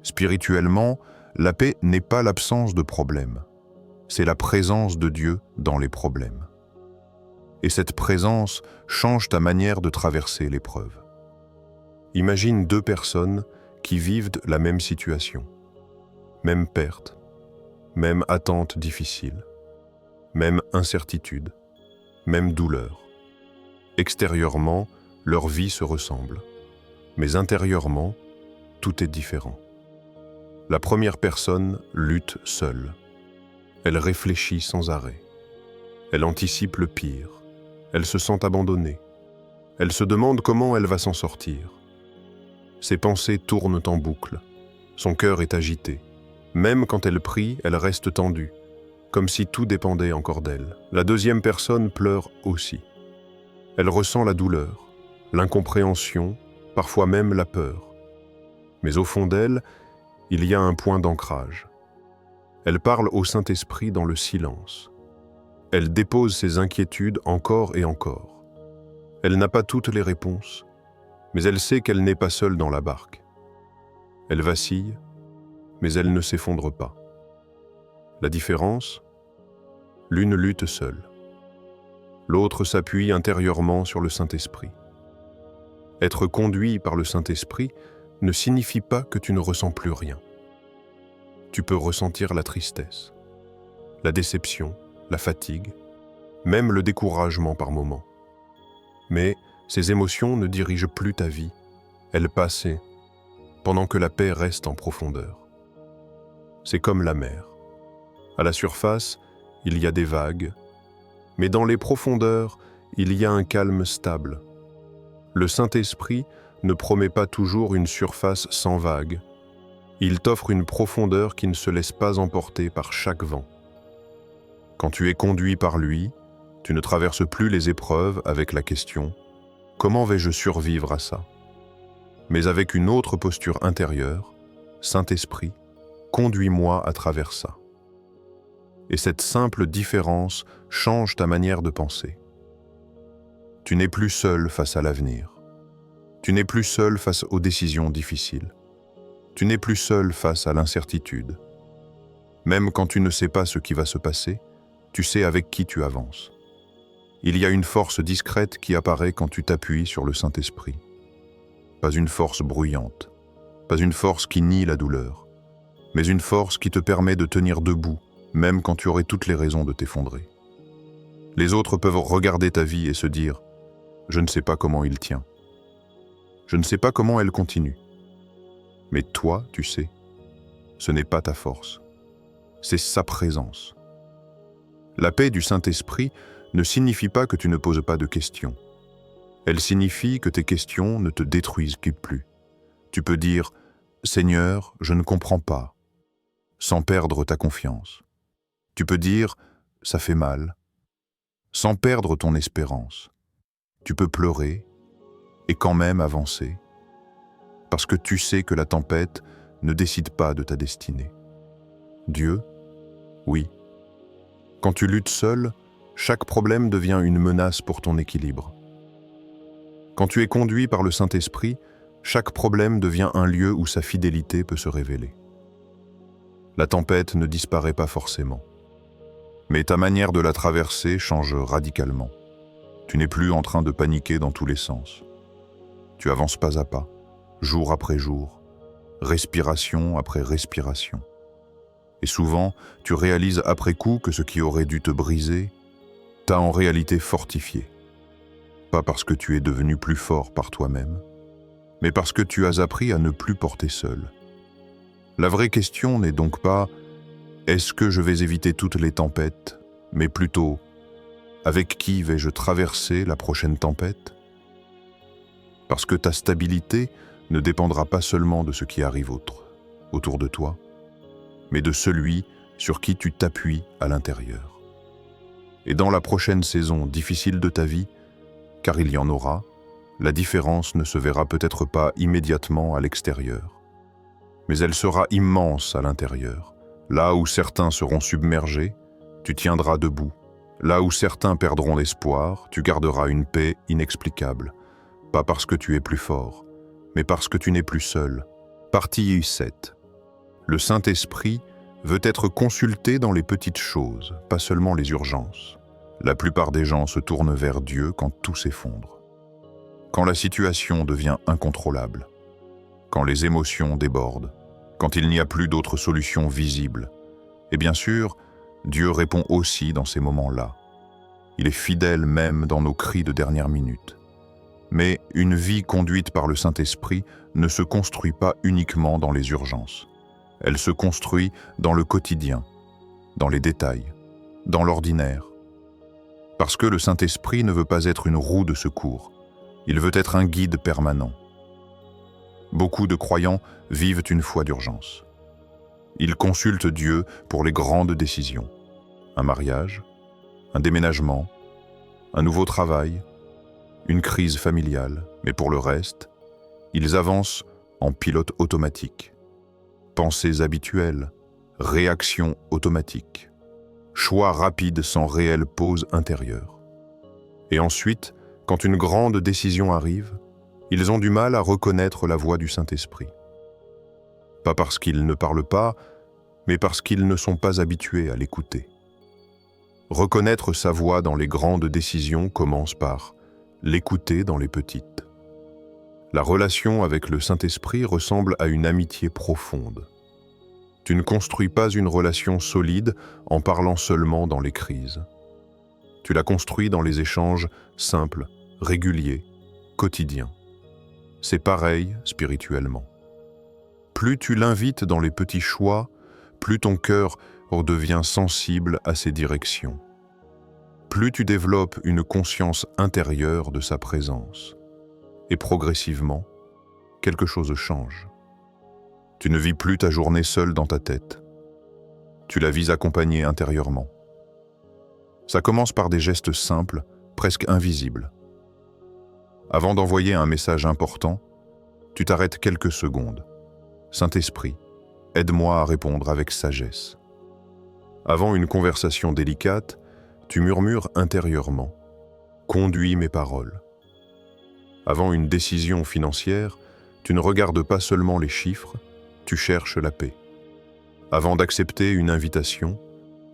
Spirituellement, la paix n'est pas l'absence de problèmes. C'est la présence de Dieu dans les problèmes. Et cette présence change ta manière de traverser l'épreuve. Imagine deux personnes qui vivent la même situation, même perte, même attente difficile, même incertitude, même douleur. Extérieurement, leur vie se ressemble, mais intérieurement, tout est différent. La première personne lutte seule. Elle réfléchit sans arrêt. Elle anticipe le pire. Elle se sent abandonnée. Elle se demande comment elle va s'en sortir. Ses pensées tournent en boucle. Son cœur est agité. Même quand elle prie, elle reste tendue, comme si tout dépendait encore d'elle. La deuxième personne pleure aussi. Elle ressent la douleur, l'incompréhension, parfois même la peur. Mais au fond d'elle, il y a un point d'ancrage. Elle parle au Saint-Esprit dans le silence. Elle dépose ses inquiétudes encore et encore. Elle n'a pas toutes les réponses, mais elle sait qu'elle n'est pas seule dans la barque. Elle vacille, mais elle ne s'effondre pas. La différence ? L'une lutte seule. L'autre s'appuie intérieurement sur le Saint-Esprit. Être conduit par le Saint-Esprit ne signifie pas que tu ne ressens plus rien. Tu peux ressentir la tristesse, la déception, la fatigue, même le découragement par moments. Mais ces émotions ne dirigent plus ta vie, elles passent pendant que la paix reste en profondeur. C'est comme la mer. À la surface, il y a des vagues, mais dans les profondeurs, il y a un calme stable. Le Saint-Esprit ne promet pas toujours une surface sans vagues. Il t'offre une profondeur qui ne se laisse pas emporter par chaque vent. Quand tu es conduit par lui, tu ne traverses plus les épreuves avec la question « Comment vais-je survivre à ça ?» mais avec une autre posture intérieure, « Saint-Esprit, conduis-moi à travers ça. » Et cette simple différence change ta manière de penser. Tu n'es plus seul face à l'avenir. Tu n'es plus seul face aux décisions difficiles. Tu n'es plus seul face à l'incertitude. Même quand tu ne sais pas ce qui va se passer, tu sais avec qui tu avances. Il y a une force discrète qui apparaît quand tu t'appuies sur le Saint-Esprit. Pas une force bruyante, pas une force qui nie la douleur, mais une force qui te permet de tenir debout, même quand tu aurais toutes les raisons de t'effondrer. Les autres peuvent regarder ta vie et se dire « Je ne sais pas comment il tient. Je ne sais pas comment elle continue. » Mais toi, tu sais, ce n'est pas ta force. C'est sa présence. La paix du Saint-Esprit ne signifie pas que tu ne poses pas de questions. Elle signifie que tes questions ne te détruisent plus. Tu peux dire « Seigneur, je ne comprends pas », sans perdre ta confiance. Tu peux dire « Ça fait mal », sans perdre ton espérance. Tu peux pleurer et quand même avancer, parce que tu sais que la tempête ne décide pas de ta destinée. Dieu, oui. Quand tu luttes seul, chaque problème devient une menace pour ton équilibre. Quand tu es conduit par le Saint-Esprit, chaque problème devient un lieu où sa fidélité peut se révéler. La tempête ne disparaît pas forcément, mais ta manière de la traverser change radicalement. Tu n'es plus en train de paniquer dans tous les sens. Tu avances pas à pas, jour après jour, respiration après respiration. Et souvent, tu réalises après coup que ce qui aurait dû te briser t'a en réalité fortifié. Pas parce que tu es devenu plus fort par toi-même, mais parce que tu as appris à ne plus porter seul. La vraie question n'est donc pas « Est-ce que je vais éviter toutes les tempêtes ?» mais plutôt « Avec qui vais-je traverser la prochaine tempête ?» Parce que ta stabilité ne dépendra pas seulement de ce qui arrive autour de toi, mais de celui sur qui tu t'appuies à l'intérieur. Et dans la prochaine saison difficile de ta vie, car il y en aura, la différence ne se verra peut-être pas immédiatement à l'extérieur, mais elle sera immense à l'intérieur. Là où certains seront submergés, tu tiendras debout. Là où certains perdront l'espoir, tu garderas une paix inexplicable, pas parce que tu es plus fort, mais parce que tu n'es plus seul. Partie 7. Le Saint-Esprit veut être consulté dans les petites choses, pas seulement les urgences. La plupart des gens se tournent vers Dieu quand tout s'effondre. Quand la situation devient incontrôlable, quand les émotions débordent, quand il n'y a plus d'autres solutions visibles. Et bien sûr, Dieu répond aussi dans ces moments-là. Il est fidèle même dans nos cris de dernière minute. Mais une vie conduite par le Saint-Esprit ne se construit pas uniquement dans les urgences. Elle se construit dans le quotidien, dans les détails, dans l'ordinaire. Parce que le Saint-Esprit ne veut pas être une roue de secours, il veut être un guide permanent. Beaucoup de croyants vivent une foi d'urgence. Ils consultent Dieu pour les grandes décisions. Un mariage, un déménagement, un nouveau travail, une crise familiale, mais pour le reste, ils avancent en pilote automatique. Pensées habituelles, réactions automatiques, choix rapides sans réelle pause intérieure. Et ensuite, quand une grande décision arrive, ils ont du mal à reconnaître la voix du Saint-Esprit. Pas parce qu'ils ne parlent pas, mais parce qu'ils ne sont pas habitués à l'écouter. Reconnaître sa voix dans les grandes décisions commence par l'écouter dans les petites. La relation avec le Saint-Esprit ressemble à une amitié profonde. Tu ne construis pas une relation solide en parlant seulement dans les crises. Tu la construis dans les échanges simples, réguliers, quotidiens. C'est pareil spirituellement. Plus tu l'invites dans les petits choix, plus ton cœur redevient sensible à ses directions. Plus tu développes une conscience intérieure de sa présence. Et progressivement, quelque chose change. Tu ne vis plus ta journée seule dans ta tête. Tu la vis accompagnée intérieurement. Ça commence par des gestes simples, presque invisibles. Avant d'envoyer un message important, tu t'arrêtes quelques secondes. Saint-Esprit, aide-moi à répondre avec sagesse. Avant une conversation délicate, tu murmures intérieurement. Conduis mes paroles. Avant une décision financière, tu ne regardes pas seulement les chiffres, tu cherches la paix. Avant d'accepter une invitation,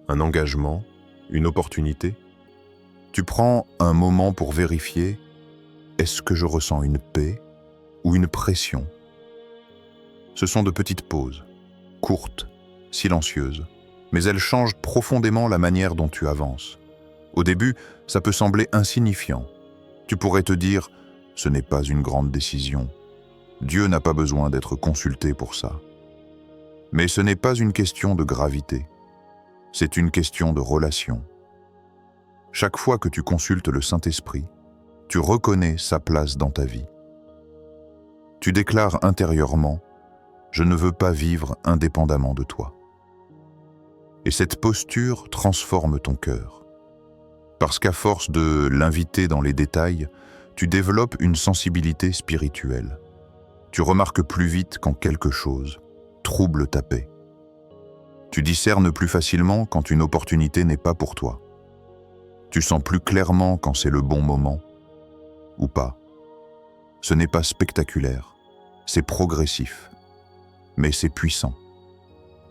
un engagement, une opportunité, tu prends un moment pour vérifier: est-ce que je ressens une paix ou une pression? Ce sont de petites pauses, courtes, silencieuses, mais elles changent profondément la manière dont tu avances. Au début, ça peut sembler insignifiant. Tu pourrais te dire: ce n'est pas une grande décision. Dieu n'a pas besoin d'être consulté pour ça. Mais ce n'est pas une question de gravité. C'est une question de relation. Chaque fois que tu consultes le Saint-Esprit, tu reconnais sa place dans ta vie. Tu déclares intérieurement: je ne veux pas vivre indépendamment de toi. Et cette posture transforme ton cœur. Parce qu'à force de l'inviter dans les détails, tu développes une sensibilité spirituelle. Tu remarques plus vite quand quelque chose trouble ta paix. Tu discernes plus facilement quand une opportunité n'est pas pour toi. Tu sens plus clairement quand c'est le bon moment ou pas. Ce n'est pas spectaculaire, c'est progressif, mais c'est puissant.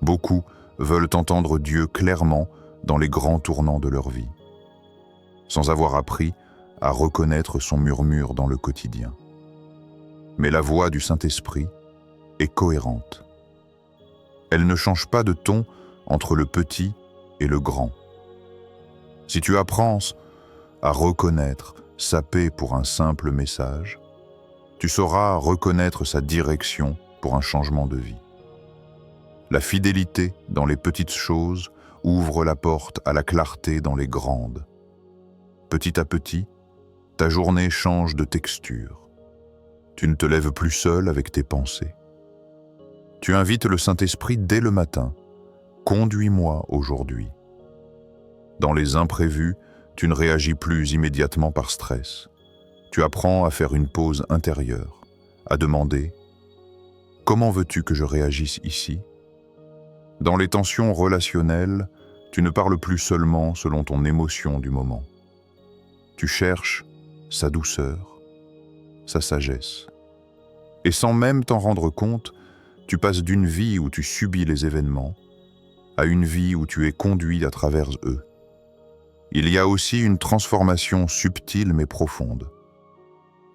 Beaucoup veulent entendre Dieu clairement dans les grands tournants de leur vie, sans avoir appris à reconnaître son murmure dans le quotidien. Mais la voix du Saint-Esprit est cohérente. Elle ne change pas de ton entre le petit et le grand. Si tu apprends à reconnaître sa paix pour un simple message, tu sauras reconnaître sa direction pour un changement de vie. La fidélité dans les petites choses ouvre la porte à la clarté dans les grandes. Petit à petit, ta journée change de texture. Tu ne te lèves plus seul avec tes pensées. Tu invites le Saint-Esprit dès le matin. Conduis-moi aujourd'hui. Dans les imprévus, tu ne réagis plus immédiatement par stress. Tu apprends à faire une pause intérieure, à demander: comment veux-tu que je réagisse ici? Dans les tensions relationnelles, tu ne parles plus seulement selon ton émotion du moment. Tu cherches sa douceur, sa sagesse. Et sans même t'en rendre compte, tu passes d'une vie où tu subis les événements à une vie où tu es conduit à travers eux. Il y a aussi une transformation subtile mais profonde.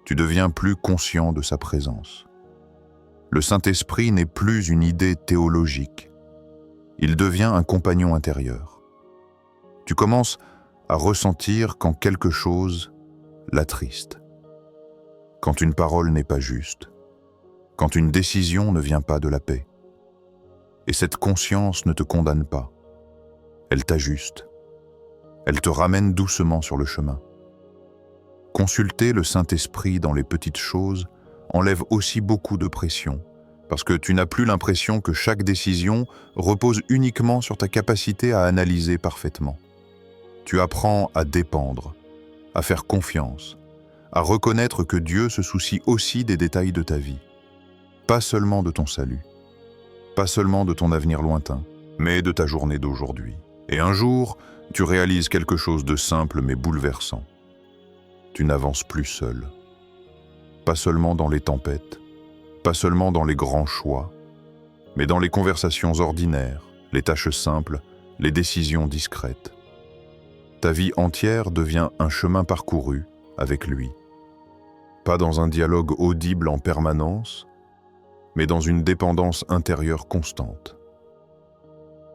Tu deviens plus conscient de sa présence. Le Saint-Esprit n'est plus une idée théologique. Il devient un compagnon intérieur. Tu commences à ressentir quand quelque chose l'attriste, quand une parole n'est pas juste, quand une décision ne vient pas de la paix. Et cette conscience ne te condamne pas. Elle t'ajuste. Elle te ramène doucement sur le chemin. Consulter le Saint-Esprit dans les petites choses enlève aussi beaucoup de pression, parce que tu n'as plus l'impression que chaque décision repose uniquement sur ta capacité à analyser parfaitement. Tu apprends à dépendre, à faire confiance, à reconnaître que Dieu se soucie aussi des détails de ta vie, pas seulement de ton salut, pas seulement de ton avenir lointain, mais de ta journée d'aujourd'hui. Et un jour, tu réalises quelque chose de simple mais bouleversant. Tu n'avances plus seul. Pas seulement dans les tempêtes, pas seulement dans les grands choix, mais dans les conversations ordinaires, les tâches simples, les décisions discrètes. Ta vie entière devient un chemin parcouru avec lui. Pas dans un dialogue audible en permanence, mais dans une dépendance intérieure constante.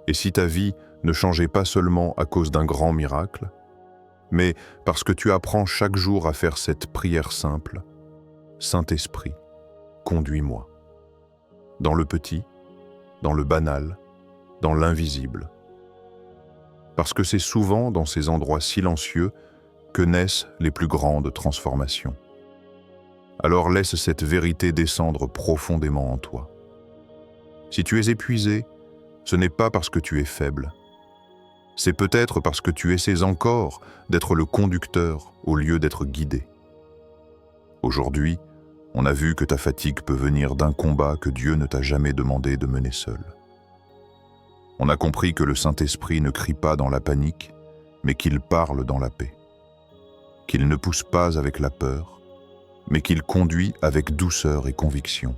Et si ta vie ne changeait pas seulement à cause d'un grand miracle, mais parce que tu apprends chaque jour à faire cette prière simple: Saint-Esprit, conduis-moi. Dans le petit, dans le banal, dans l'invisible. Parce que c'est souvent dans ces endroits silencieux que naissent les plus grandes transformations. Alors laisse cette vérité descendre profondément en toi. Si tu es épuisé, ce n'est pas parce que tu es faible. C'est peut-être parce que tu essaies encore d'être le conducteur au lieu d'être guidé. Aujourd'hui, on a vu que ta fatigue peut venir d'un combat que Dieu ne t'a jamais demandé de mener seul. On a compris que le Saint-Esprit ne crie pas dans la panique, mais qu'il parle dans la paix. Qu'il ne pousse pas avec la peur, mais qu'il conduit avec douceur et conviction.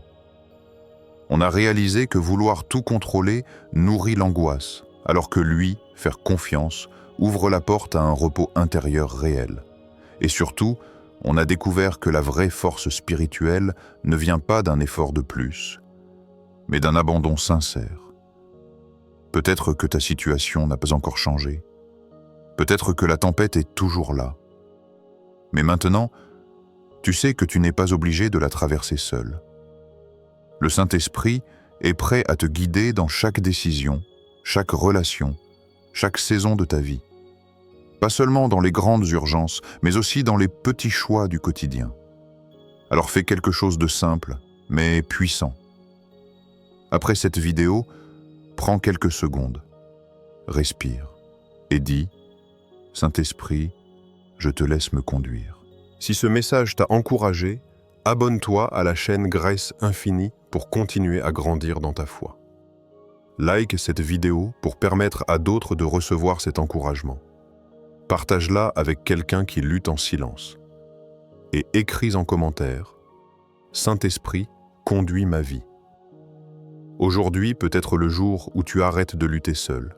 On a réalisé que vouloir tout contrôler nourrit l'angoisse, alors que lui, faire confiance, ouvre la porte à un repos intérieur réel. Et surtout, on a découvert que la vraie force spirituelle ne vient pas d'un effort de plus, mais d'un abandon sincère. Peut-être que ta situation n'a pas encore changé. Peut-être que la tempête est toujours là. Mais maintenant, tu sais que tu n'es pas obligé de la traverser seul. Le Saint-Esprit est prêt à te guider dans chaque décision, chaque relation, chaque saison de ta vie. Pas seulement dans les grandes urgences, mais aussi dans les petits choix du quotidien. Alors fais quelque chose de simple, mais puissant. Après cette vidéo, prends quelques secondes, respire et dis « Saint-Esprit, je te laisse me conduire ». Si ce message t'a encouragé, abonne-toi à la chaîne Grâce Infinie pour continuer à grandir dans ta foi. Like cette vidéo pour permettre à d'autres de recevoir cet encouragement. Partage-la avec quelqu'un qui lutte en silence. Et écris en commentaire « Saint-Esprit, conduis ma vie ». Aujourd'hui peut être le jour où tu arrêtes de lutter seul.